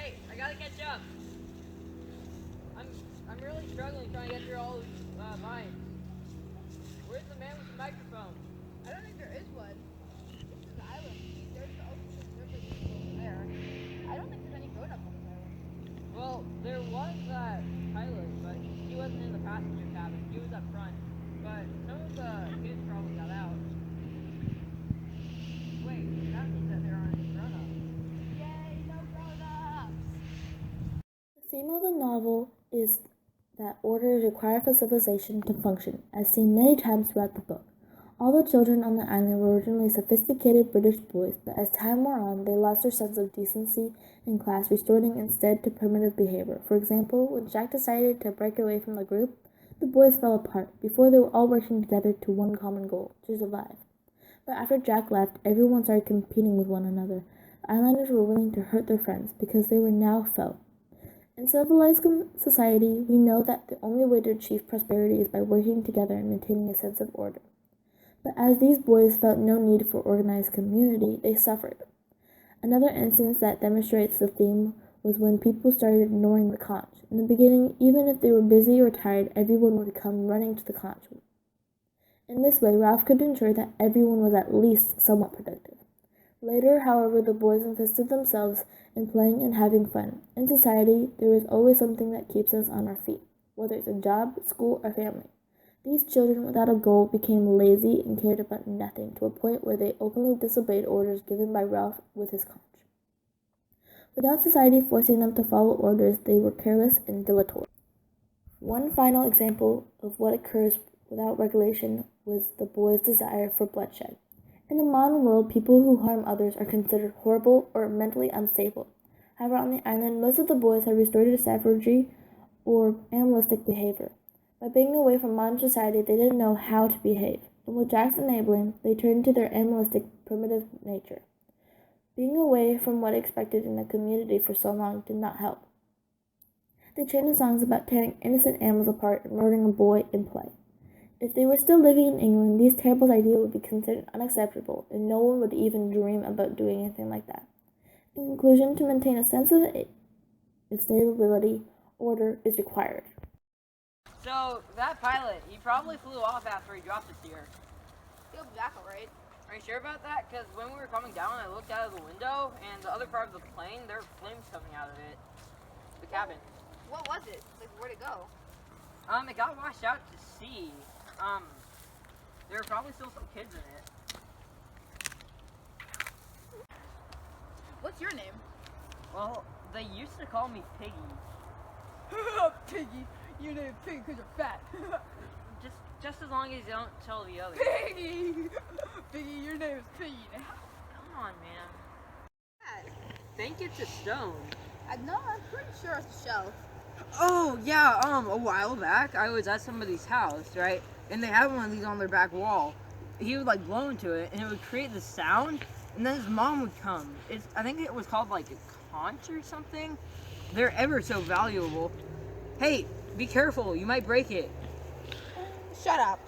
Wait, I gotta catch up. I'm really struggling trying to get through all these vines. Where's the man with the microphone? I don't think there is one. This is an island. There's the ocean river over there. I don't think there's any grown-ups on this island. Well, there was that pilot, but he wasn't in the passenger cabin. He was up front. But some of the kids probably got out. Wait, that means that there aren't any grown-ups. Yay, no grown-ups! The theme of the novel is that order is required for civilization to function, as seen many times throughout the book. All the children on the island were originally sophisticated British boys, but as time wore on, they lost their sense of decency and class, resorting instead to primitive behavior. For example, when Jack decided to break away from the group, the boys fell apart before they were all working together to one common goal, to survive. But after Jack left, everyone started competing with one another. The islanders were willing to hurt their friends because they were now foe. In civilized society, we know that the only way to achieve prosperity is by working together and maintaining a sense of order. But as these boys felt no need for organized community, they suffered. Another instance that demonstrates the theme was when people started ignoring the conch. In the beginning, even if they were busy or tired, everyone would come running to the conch. In this way, Ralph could ensure that everyone was at least somewhat productive. Later, however, the boys invested themselves in playing and having fun. In society, there is always something that keeps us on our feet, whether it's a job, school, or family. These children without a goal became lazy and cared about nothing, to a point where they openly disobeyed orders given by Ralph with his conch. Without society forcing them to follow orders, they were careless and dilatory. One final example of what occurs without regulation was the boys' desire for bloodshed. In the modern world, people who harm others are considered horrible or mentally unstable. However, on the island, most of the boys had resorted to savagery or animalistic behavior. By being away from modern society, they didn't know how to behave, and with Jack's enabling, they turned to their animalistic, primitive nature. Being away from what expected in a community for so long did not help. They turned to songs about tearing innocent animals apart and murdering a boy in play. If they were still living in England, these terrible ideas would be considered unacceptable, and no one would even dream about doing anything like that. In conclusion, to maintain a sense of stability, order is required. So, that pilot, he probably flew off after he dropped us here. He'll be back, alright? Are you sure about that? Because when we were coming down, I looked out of the window, and the other part of the plane, there were flames coming out of it. The cabin. What was it? Like, where'd it go? It got washed out to sea. There were probably still some kids in it. What's your name? Well, they used to call me Piggy. Piggy. Your name's Piggy because you're fat. Just as long as you don't tell the others. Piggy! Piggy, your name is Piggy now. Come on, man. I think it's a stone. No, I'm pretty sure it's a shell. Oh, yeah, a while back, I was at somebody's house, right? And they had one of these on their back wall. He would, like, blow into it, and it would create the sound, and then his mom would come. I think it was called, like, a conch or something. They're ever so valuable. Hey, be careful, you might break it. Shut up.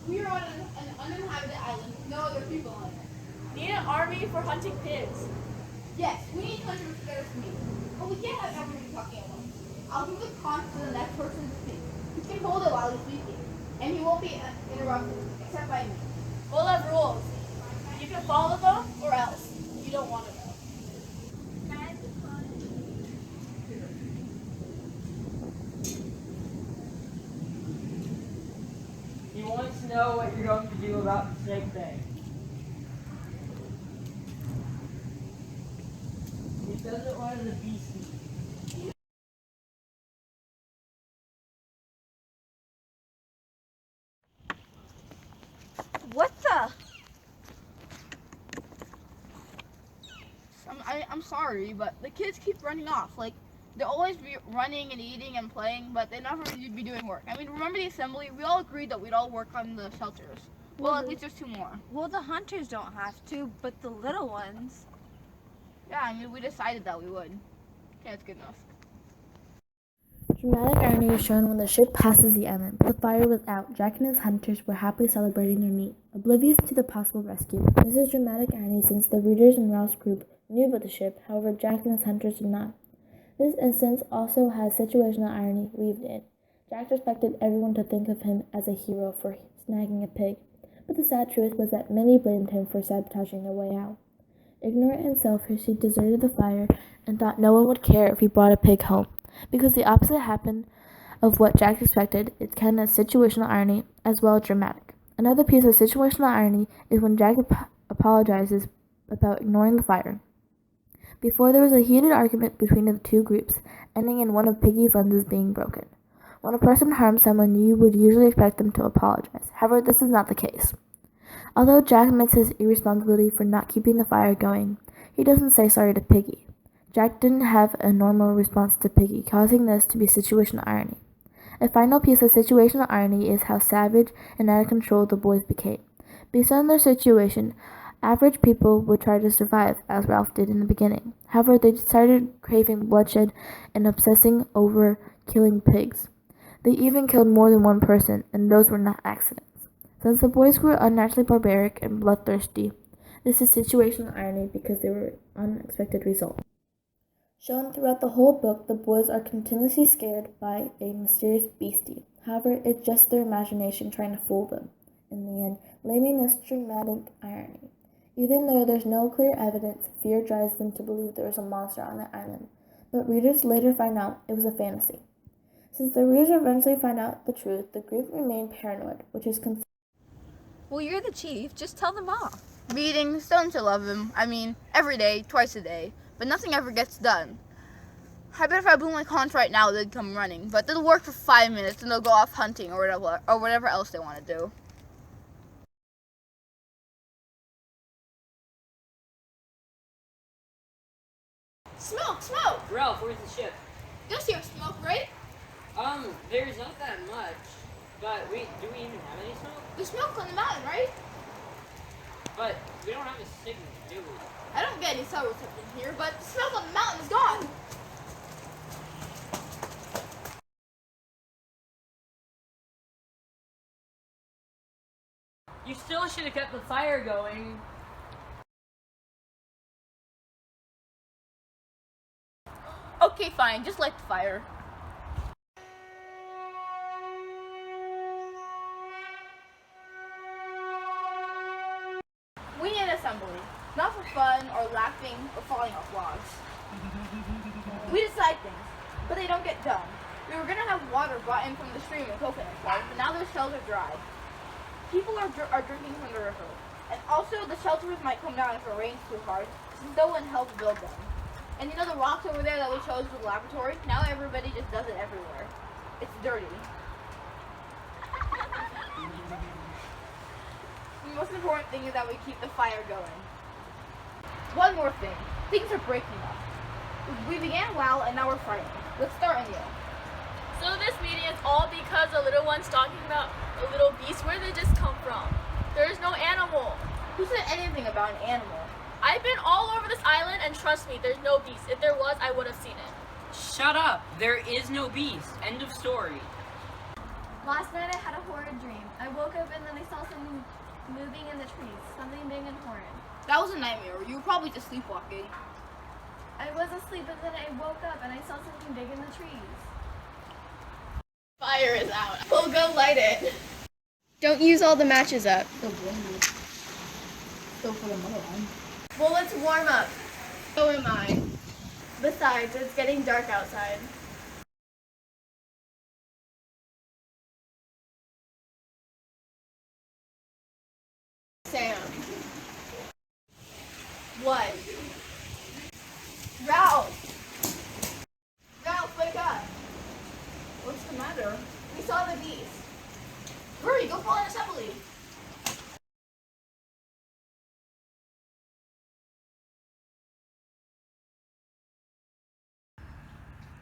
We are on an uninhabited island with no other people on it. Need an army for hunting pigs. Yes, we need hunters to get us meat. But we can't have everyone talking at once. I'll give the conch to the next person to speak. He can hold it while he's speaking. And he won't be interrupted, except by me. We'll have rules. You can follow them or else. You don't want to know. He wants to know what you're going to do about the snake thing. He doesn't want it to be sneaky. What the? I'm sorry, but the kids keep running off. Like, they'll always be running and eating and playing, but they never really be doing work. I mean, remember the assembly? We all agreed that we'd all work on the shelters. Well, at least there's 2 more. Well, the hunters don't have to, but the little ones. Yeah, I mean, we decided that we would. Okay, that's good enough. Dramatic irony is shown when the ship passes the island. The fire was out. Jack and his hunters were happily celebrating their meat, oblivious to the possible rescue. This is dramatic irony since the readers in Ralph's group knew about the ship, however Jack and his hunters did not. This instance also has situational irony weaved in. Jack expected everyone to think of him as a hero for snagging a pig, but the sad truth was that many blamed him for sabotaging their way out. Ignorant and selfish, he deserted the fire and thought no one would care if he brought a pig home. Because the opposite happened of what Jack expected, it's kind of situational irony as well as dramatic. Another piece of situational irony is when Jack apologizes about ignoring the fire. Before there was a heated argument between the two groups, ending in one of Piggy's lenses being broken. When a person harms someone, you would usually expect them to apologize. However, this is not the case. Although Jack admits his irresponsibility for not keeping the fire going, he doesn't say sorry to Piggy. Jack didn't have a normal response to Piggy, causing this to be situational irony. A final piece of situational irony is how savage and out of control the boys became. Based on their situation, average people would try to survive, as Ralph did in the beginning. However, they started craving bloodshed and obsessing over killing pigs. They even killed more than one person, and those were not accidents. Since the boys were unnaturally barbaric and bloodthirsty, this is situational irony because they were unexpected results. Shown throughout the whole book, the boys are continuously scared by a mysterious beastie. However, it's just their imagination trying to fool them. In the end, blaming this dramatic irony. Even though there's no clear evidence, fear drives them to believe there is a monster on the island. But readers later find out it was a fantasy. Since the readers eventually find out the truth, the group remained paranoid, which is Well, you're the chief. Just tell them off. Meetings, don't you love him? I mean, every day, twice a day. But nothing ever gets done. I bet if I blew my conch right now, they'd come running. But they'll work for 5 minutes and they'll go off hunting or whatever else they want to do. Smoke, smoke! Ralph, where's the ship? You'll see our smoke, right? There's not that much. But do we even have any smoke? We smoke on the mountain, right? But we don't have a signal, do we? I don't get any cell reception here, but the smoke on the mountain is gone. You still should have kept the fire going. Okay, fine, just light the fire. We need an assembly. Not for fun or laughing or falling off logs. We decide things, but they don't get done. We were gonna have water brought in from the stream in Coconut Park, but now those shells are dry. People are drinking from the river. And also, the shelters might come down if it rains too hard, since no one helped build them. And you know the rocks over there that we chose for the laboratory? Now everybody just does it everywhere. It's dirty. The most important thing is that we keep the fire going. One more thing. Things are breaking up. We began well, and now we're fighting. Let's start anew. So this meeting is all because the little one's talking about a little beast. Where did this come from? There is no animal. Who said anything about an animal? I've been all over this island, and trust me, there's no beast. If there was, I would have seen it. Shut up! There is no beast. End of story. Last night I had a horrid dream. I woke up and then I saw something moving in the trees. Something big and horrid. That was a nightmare. You were probably just sleepwalking. I was asleep and then I woke up and I saw something big in the trees. Fire is out. We'll go light it. Don't use all the matches up. Well, let's warm up. So am I. Besides, it's getting dark outside. Sam. What? Ralph! Ralph, wake up! What's the matter? We saw the beast. Hurry, go call an assembly.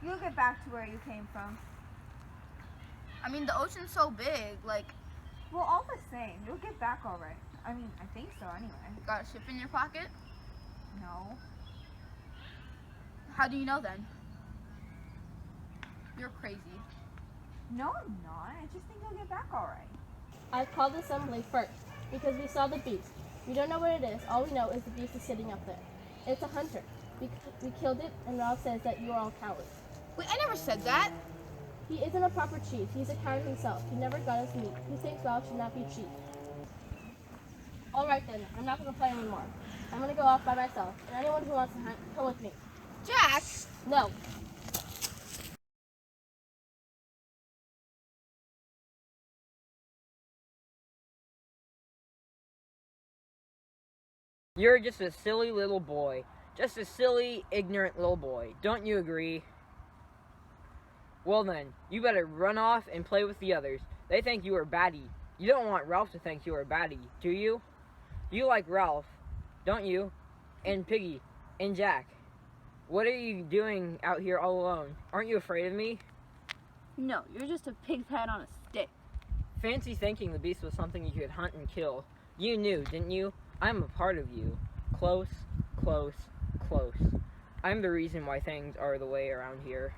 You'll get back to where you came from. I mean, the ocean's so big, like, Well, all the same, you'll get back all right. I mean, I think so anyway. got a ship in your pocket? No. How do you know then? You're crazy. No, I'm not. I just think I'll get back all right. I called the assembly first because we saw the beast. We don't know what it is. All we know is the beast is sitting up there. It's a hunter. We killed it, and Ralph says that you are all cowards. Wait, I never said that. He isn't a proper chief. He's a coward himself. He never got us meat. He thinks Ralph should not be chief. All right then. I'm not going to play anymore. I'm going to go off by myself. And anyone who wants to hunt, come with me. Jack! No. You're just a silly little boy. Just a silly, ignorant little boy. Don't you agree? Well then, you better run off and play with the others. They think you are batty. You don't want Ralph to think you are batty, do you? You like Ralph, don't you? And Piggy, and Jack. What are you doing out here all alone? Aren't you afraid of me? No, you're just a pig's head on a stick. Fancy thinking the beast was something you could hunt and kill. You knew, didn't you? I'm a part of you. Close, close, close. I'm the reason why things are the way around here.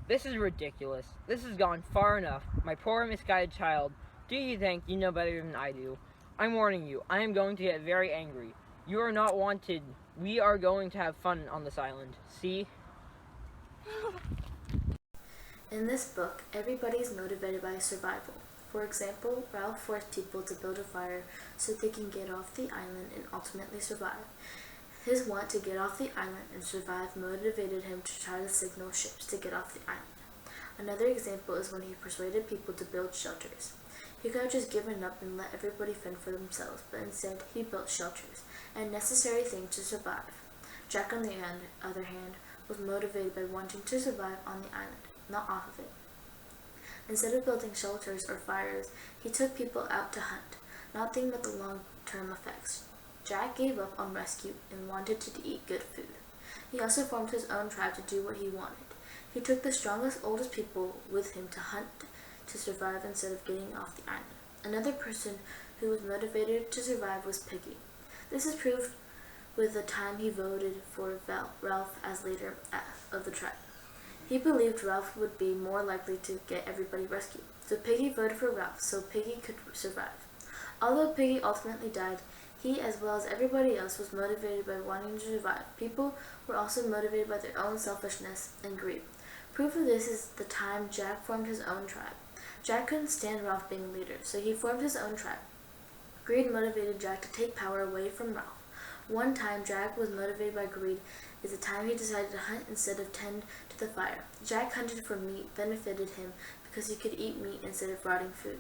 This is ridiculous. This has gone far enough. My poor misguided child. Do you think you know better than I do? I'm warning you. I am going to get very angry. You are not wanted. We are going to have fun on this island. See? In this book, everybody is motivated by survival. For example, Ralph forced people to build a fire so they can get off the island and ultimately survive. His want to get off the island and survive motivated him to try to signal ships to get off the island. Another example is when he persuaded people to build shelters. He could have just given up and let everybody fend for themselves, but instead he built shelters, a necessary thing to survive. Jack, on the other hand, was motivated by wanting to survive on the island, not off of it. Instead of building shelters or fires, he took people out to hunt, not thinking about the long-term effects. Jack gave up on rescue and wanted to eat good food. He also formed his own tribe to do what he wanted. He took the strongest, oldest people with him to hunt to survive instead of getting off the island. Another person who was motivated to survive was Piggy. This is proved with the time he voted for Ralph as leader of the tribe. He believed Ralph would be more likely to get everybody rescued. So Piggy voted for Ralph so Piggy could survive. Although Piggy ultimately died, he, as well as everybody else, was motivated by wanting to survive. People were also motivated by their own selfishness and greed. Proof of this is the time Jack formed his own tribe. Jack couldn't stand Ralph being leader, so he formed his own tribe. Greed motivated Jack to take power away from Ralph. One time Jack was motivated by greed is the time he decided to hunt instead of tend to the fire. Jack hunted for meat benefited him because he could eat meat instead of rotting food.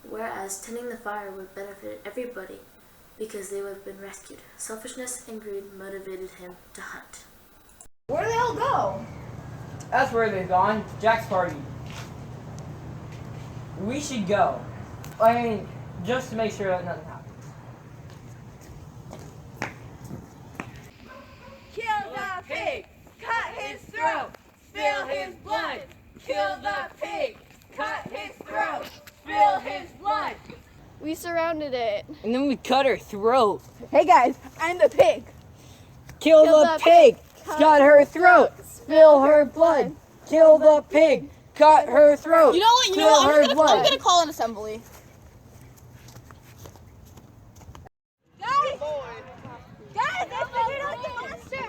Whereas tending the fire would benefit everybody because they would have been rescued. Selfishness and greed motivated him to hunt. Where do they all go? That's where they've gone. Jack's party. We should go. I mean, just to make sure that nothing happens. Kill the pig! Cut his throat! Spill his blood! Kill the pig! Cut his throat! Spill his blood! We surrounded it. And then we cut her throat. Hey guys, I'm the pig. Kill the the pig! Cut Cut her throat! Spill her blood! Kill the pig! Cut her throat! You know what? Spill her I'm blood! gonna call an assembly. Guys, I figured out the monster!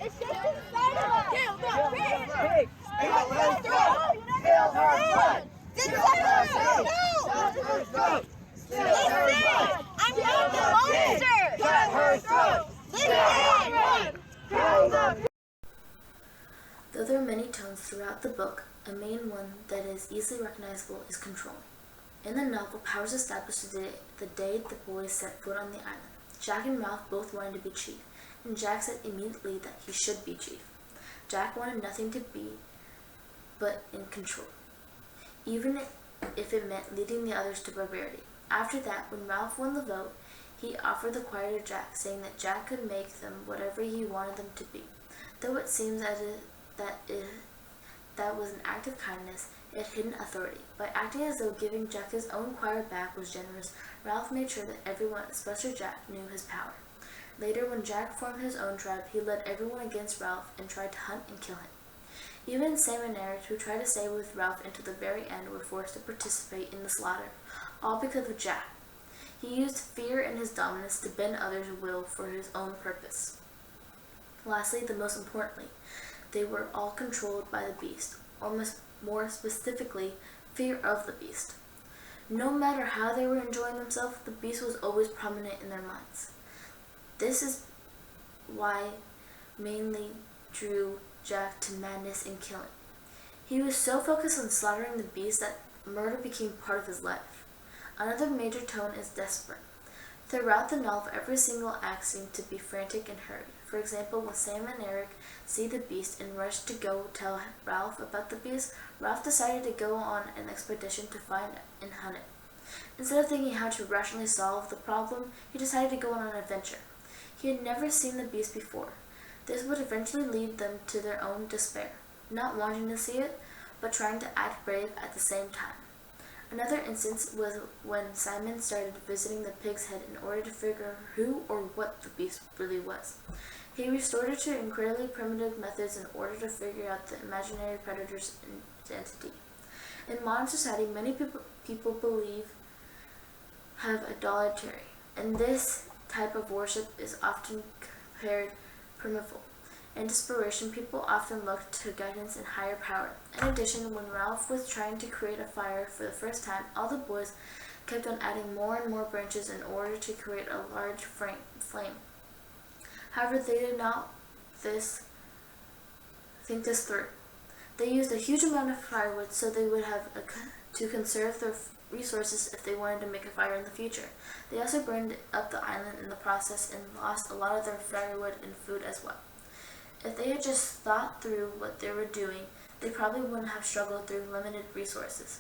It's just inside of us! Kill the pig! Cut her throat! Spill her blood! Listen! I'm not the monster! Cut her throat! Listen! Kill the pig! Though there are many tones throughout the book, a main one that is easily recognizable is control. In the novel, power is established the day the boys set foot on the island. Jack and Ralph both wanted to be chief, and Jack said immediately that he should be chief. Jack wanted nothing to be but in control, even if it meant leading the others to barbarity. After that, when Ralph won the vote, he offered the choir to Jack, saying that Jack could make them whatever he wanted them to be. Though it seems that was an act of kindness, it had hidden authority. By acting as though giving Jack his own choir back was generous, Ralph made sure that everyone, especially Jack, knew his power. Later, when Jack formed his own tribe, he led everyone against Ralph and tried to hunt and kill him. Even Sam and Eric, who tried to stay with Ralph until the very end, were forced to participate in the slaughter, all because of Jack. He used fear and his dominance to bend others' will for his own purpose. Lastly, the most importantly, they were all controlled by the beast, or more specifically, fear of the beast. No matter how they were enjoying themselves, the beast was always prominent in their minds. This is why mainly drew Jack to madness and killing. He was so focused on slaughtering the beast that murder became part of his life. Another major tone is desperate. Throughout the novel, every single act seemed to be frantic and hurried. For example, when Sam and Eric see the beast and rush to go tell Ralph about the beast, Ralph decided to go on an expedition to find and hunt it. Instead of thinking how to rationally solve the problem, he decided to go on an adventure. He had never seen the beast before. This would eventually lead them to their own despair, not wanting to see it, but trying to act brave at the same time. Another instance was when Simon started visiting the pig's head in order to figure who or what the beast really was. He resorted to incredibly primitive methods in order to figure out the imaginary predator's identity. In modern society, many people believe have idolatry, and this type of worship is often compared primitive. In desperation, people often look to guidance and higher power. In addition, when Ralph was trying to create a fire for the first time, all the boys kept on adding more and more branches in order to create a large flame. However, they did not think this through. They used a huge amount of firewood so they would have to conserve their resources if they wanted to make a fire in the future. They also burned up the island in the process and lost a lot of their firewood and food as well. If they had just thought through what they were doing, they probably wouldn't have struggled through limited resources.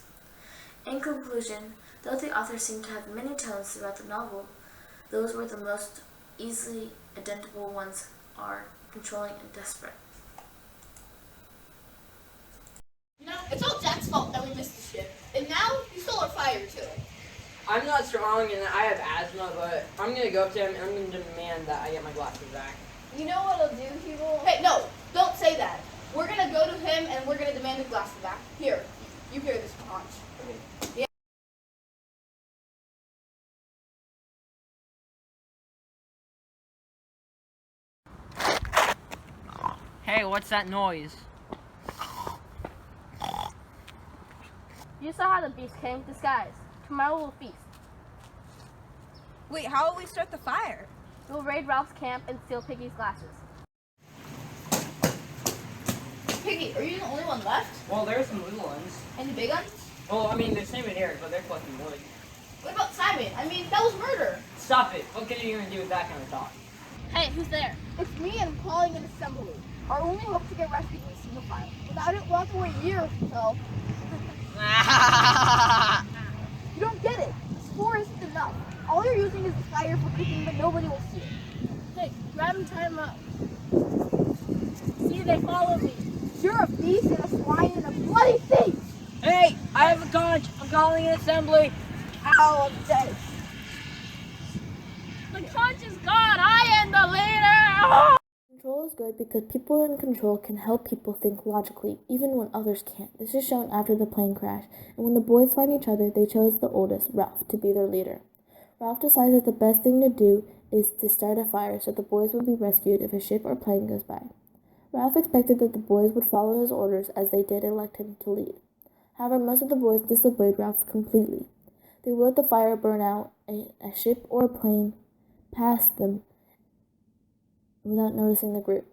In conclusion, though the author seemed to have many tones throughout the novel, those were the most easily identifiable ones are controlling and desperate. No, it's all Jack's fault that we missed the ship. And now he stole our fire too. I'm not strong and I have asthma, but I'm gonna go up to him and I'm gonna demand that I get my glasses back. You know what I'll do, people? Hey, no, don't say that. We're gonna go to him and we're gonna demand the glasses back. Here, you hear this punch. Okay. Hey, what's that noise? You saw how the beast came disguised. Tomorrow we'll feast. Wait, how will we start the fire? We'll raid Ralph's camp and steal Piggy's glasses. Piggy, are you the only one left? Well, there are some little ones. And the big ones? Well, I mean, there's Sam and Eric, but they're collecting wood. What about Simon? I mean, that was murder. Stop it. What good are you gonna do with that kind of talk? Hey, who's there? It's me and I'm calling an assembly. Our only hope to get rescued is single file. Without it, we'll have to wait years until... You don't get it. This floor isn't enough. All you're using is the fire for cooking, but nobody will see it. Hey, grab and tie him up. See, they follow me. You're a beast and a swine and a bloody thief! Hey, I have a conch. I'm calling an assembly. Ow, I'm dead. The conch is gone. I am the leader. Control is good because people in control can help people think logically, even when others can't. This is shown after the plane crash, and when the boys find each other, they chose the oldest, Ralph, to be their leader. Ralph decides that the best thing to do is to start a fire so the boys would be rescued if a ship or plane goes by. Ralph expected that the boys would follow his orders as they did elect him to lead. However, most of the boys disobeyed Ralph completely. They would let the fire burn out a ship or a plane past them without noticing the group.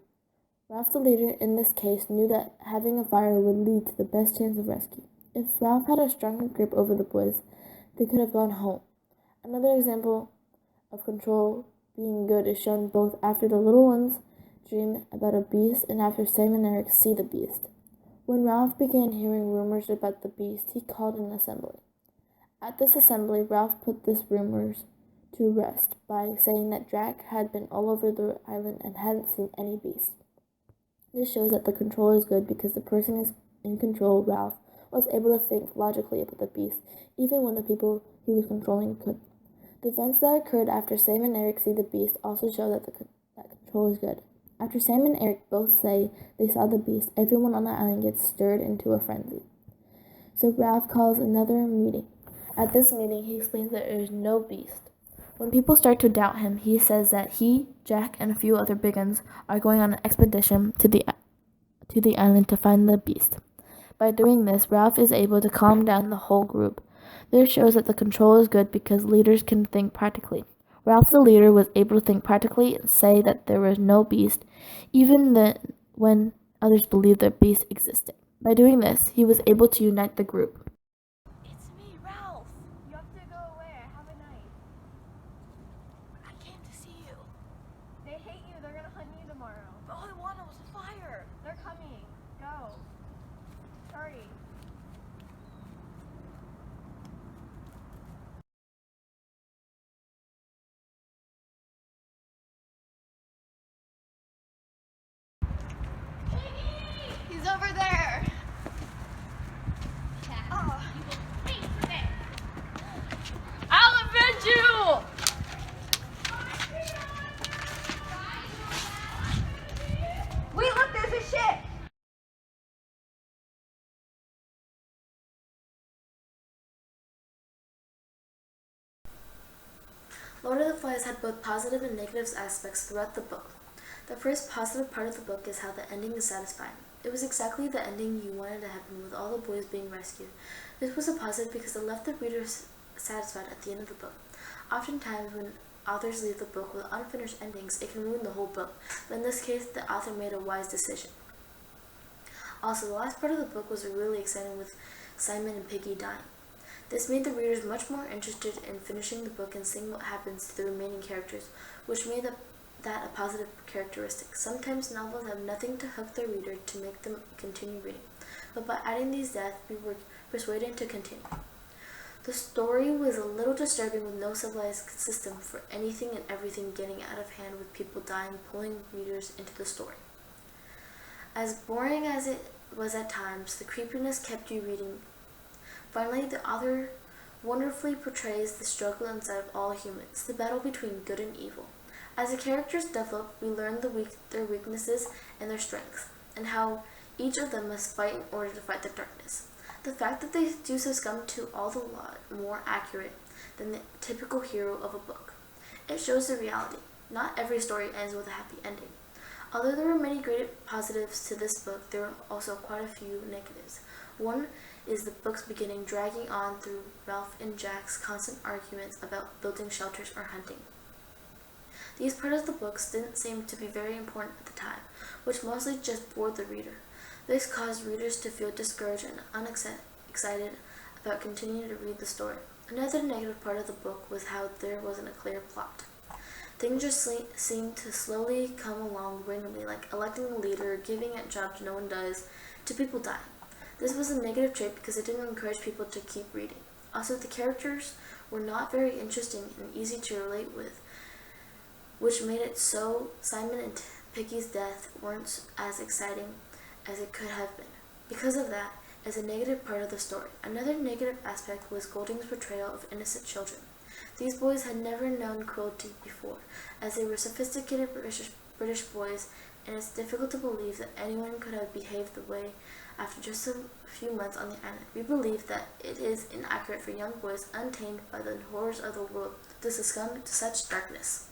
Ralph, the leader in this case, knew that having a fire would lead to the best chance of rescue. If Ralph had a stronger grip over the boys, they could have gone home. Another example of control being good is shown both after the little ones dream about a beast and after Sam and Eric see the beast. When Ralph began hearing rumors about the beast, he called an assembly. At this assembly, Ralph put these rumors to rest by saying that Jack had been all over the island and hadn't seen any beast. This shows that the control is good because the person is in control, Ralph, was able to think logically about the beast, even when the people he was controlling couldn't. The events that occurred after Sam and Eric see the beast also show that that control is good. After Sam and Eric both say they saw the beast, everyone on the island gets stirred into a frenzy. So Ralph calls another meeting. At this meeting, he explains that there is no beast. When people start to doubt him, he says that he, Jack, and a few other big uns are going on an expedition to the island to find the beast. By doing this, Ralph is able to calm down the whole group. This shows that the control is good because leaders can think practically. Ralph the leader was able to think practically and say that there was no beast, even then when others believed the beast existed. By doing this, he was able to unite the group. It's me, Ralph. You have to go away. I have a knife. I came to see you. They hate you. They're gonna hunt you tomorrow. But all I wanted was a fire. They're coming. Go. Hurry. He's over there. I'll avenge you! Wait, look, there's a ship. Lord of the Flies had both positive and negative aspects throughout the book. The first positive part of the book is how the ending is satisfying. It was exactly the ending you wanted to happen with all the boys being rescued. This was a positive because it left the reader satisfied at the end of the book. Oftentimes when authors leave the book with unfinished endings, it can ruin the whole book, but in this case, the author made a wise decision. Also, the last part of the book was really exciting with Simon and Piggy dying. This made the readers much more interested in finishing the book and seeing what happens to the remaining characters, which made that a positive characteristic. Sometimes novels have nothing to hook the reader to make them continue reading, but by adding these deaths, we were persuaded to continue. The story was a little disturbing with no civilized system for anything and everything getting out of hand with people dying, pulling readers into the story. As boring as it was at times, the creepiness kept you reading. Finally, the author wonderfully portrays the struggle inside of all humans, the battle between good and evil. As the characters develop, we learn their weaknesses and their strengths, and how each of them must fight in order to fight the darkness. The fact that they do succumb to all the lot more accurate than the typical hero of a book. It shows the reality. Not every story ends with a happy ending. Although there were many great positives to this book, there were also quite a few negatives. One is the book's beginning dragging on through Ralph and Jack's constant arguments about building shelters or hunting. These parts of the books didn't seem to be very important at the time, which mostly just bored the reader. This caused readers to feel discouraged and unexcited about continuing to read the story. Another negative part of the book was how there wasn't a clear plot. Things just seemed to slowly come along randomly, like electing a leader, giving out jobs no one does, to people dying. This was a negative trait because it didn't encourage people to keep reading. Also, the characters were not very interesting and easy to relate with, which made it so Simon and Piggy's death weren't as exciting as it could have been. Because of that, is a negative part of the story. Another negative aspect was Golding's portrayal of innocent children. These boys had never known cruelty before, as they were sophisticated British boys, and it's difficult to believe that anyone could have behaved the way after just a few months on the island. We believe that it is inaccurate for young boys untamed by the horrors of the world to succumb to such darkness.